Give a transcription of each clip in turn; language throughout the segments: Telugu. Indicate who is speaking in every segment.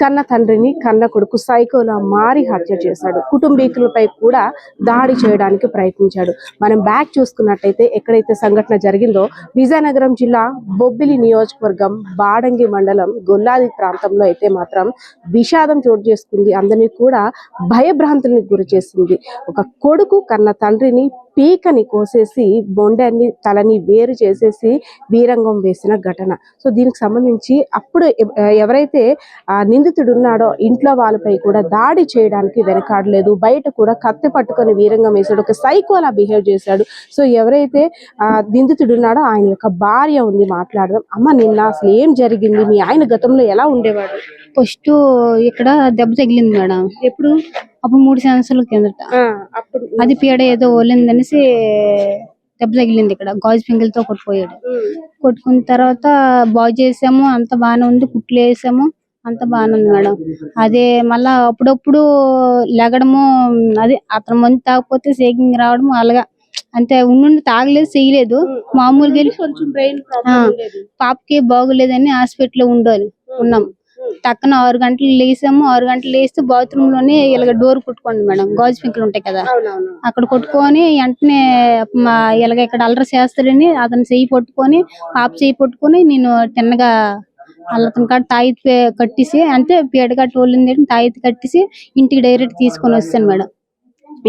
Speaker 1: కన్న తండ్రిని కన్న కొడుకు సైకోలా మారి హత్య చేశాడు. కుటుంబీకులపై కూడా దాడి చేయడానికి ప్రయత్నించాడు. మనం బ్యాక్ చూసుకున్నట్టయితే ఎక్కడైతే సంఘటన జరిగిందో విజయనగరం జిల్లా బొబ్బిలి నియోజకవర్గం బాడంగి మండలం గొల్లాది ప్రాంతంలో అయితే మాత్రం విషాదం చోటు చేసుకుంది. అందరినీ కూడా భయభ్రాంతులకు గురి చేసింది. ఒక కొడుకు కన్న తండ్రిని పీకని కోసేసి బొండాన్ని తలని వేరు చేసేసి వీరంగం వేసిన ఘటన. సో దీనికి సంబంధించి అప్పుడు ఎవరైతే నిందితుడు ఉన్నాడో ఇంట్లో వాళ్ళపై కూడా దాడి చేయడానికి వెనకాడలేదు. బయట కూడా కత్తి పట్టుకొని వీరంగం వేశాడు. ఒక సైకోలా బిహేవ్ చేశాడు. సో ఎవరైతే నిందితుడు ఉన్నాడో ఆయన యొక్క భార్య ఉంది, మాట్లాడదాం. అమ్మ, నిన్న అసలు ఏం జరిగింది? మీ ఆయన గతంలో ఎలా ఉండేవాడు?
Speaker 2: ఫస్ట్ ఇక్కడ దెబ్బ తగిలింది మేడం. ఎప్పుడు? అప్పుడు 3 సంవత్సరాల కిందట. అది పీడ ఏదో ఓలిందనేసి దెబ్బ తగిలింది. ఇక్కడ గాజు పింగిలతో కొట్టుపోయాడు. కొట్టుకున్న తర్వాత బాగు చేసాము, అంత బాగానే ఉంది. కుట్లు వేసాము, అంత బాగానే ఉంది మేడం. అదే మళ్ళా అప్పుడప్పుడు లెగడము, అది అతను మంది తాగకపోతే షేకింగ్ రావడం, అలాగా అంతే. ఉండి తాగలేదు, చేయలేదు. మామూలుగా పాపకి బాగోలేదని హాస్పిటల్లో ఉన్నాం. టక్కన 6 గంటలు లేసాము. 6 గంటలు లేస్తే బాత్రూమ్ లోనే ఇలాగ డోర్ కొట్టుకోండి మేడం, గాజు పింకులు ఉంటాయి కదా, అక్కడ కొట్టుకొని వెంటనే ఇలాగ ఇక్కడ అల్లరి చేస్తాడని అతను చెయ్యి పట్టుకొని, పాప చెయ్యి పట్టుకొని నేను తిన్నగా అతని కాడ తాయితీ కట్టేసి, అంతే పీడ కట్టి వాళ్ళింది తాయితీ కట్టేసి ఇంటికి డైరెక్ట్ తీసుకొని వస్తాను మేడం.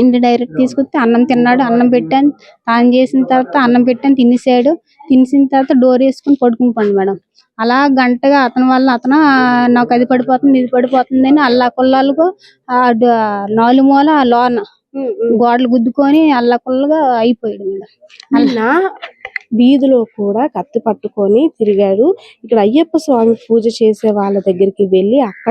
Speaker 2: ఇంటి డైరెక్ట్ తీసుకొస్తే అన్నం తిన్నాడు. అన్నం పెట్టాను, తాను చేసిన తర్వాత అన్నం పెట్టాను, తినేసాడు. తినేసిన తర్వాత డోర్ వేసుకుని పడుకుని మేడం. అలా గంటగా అతని వల్ల నాకు అది పడిపోతుంది, ఇది పడిపోతుంది అని అల్లా కొల్లాలకు 4 మూల లోన గోడలు గుద్దుకొని అల్లా కొల్లగా అయిపోయాడు మేడం.
Speaker 1: అలా వీధిలో కూడా కత్తి పట్టుకొని తిరిగాడు. ఇక్కడ అయ్యప్ప స్వామి పూజ చేసే వాళ్ళ దగ్గరికి వెళ్ళి అక్కడ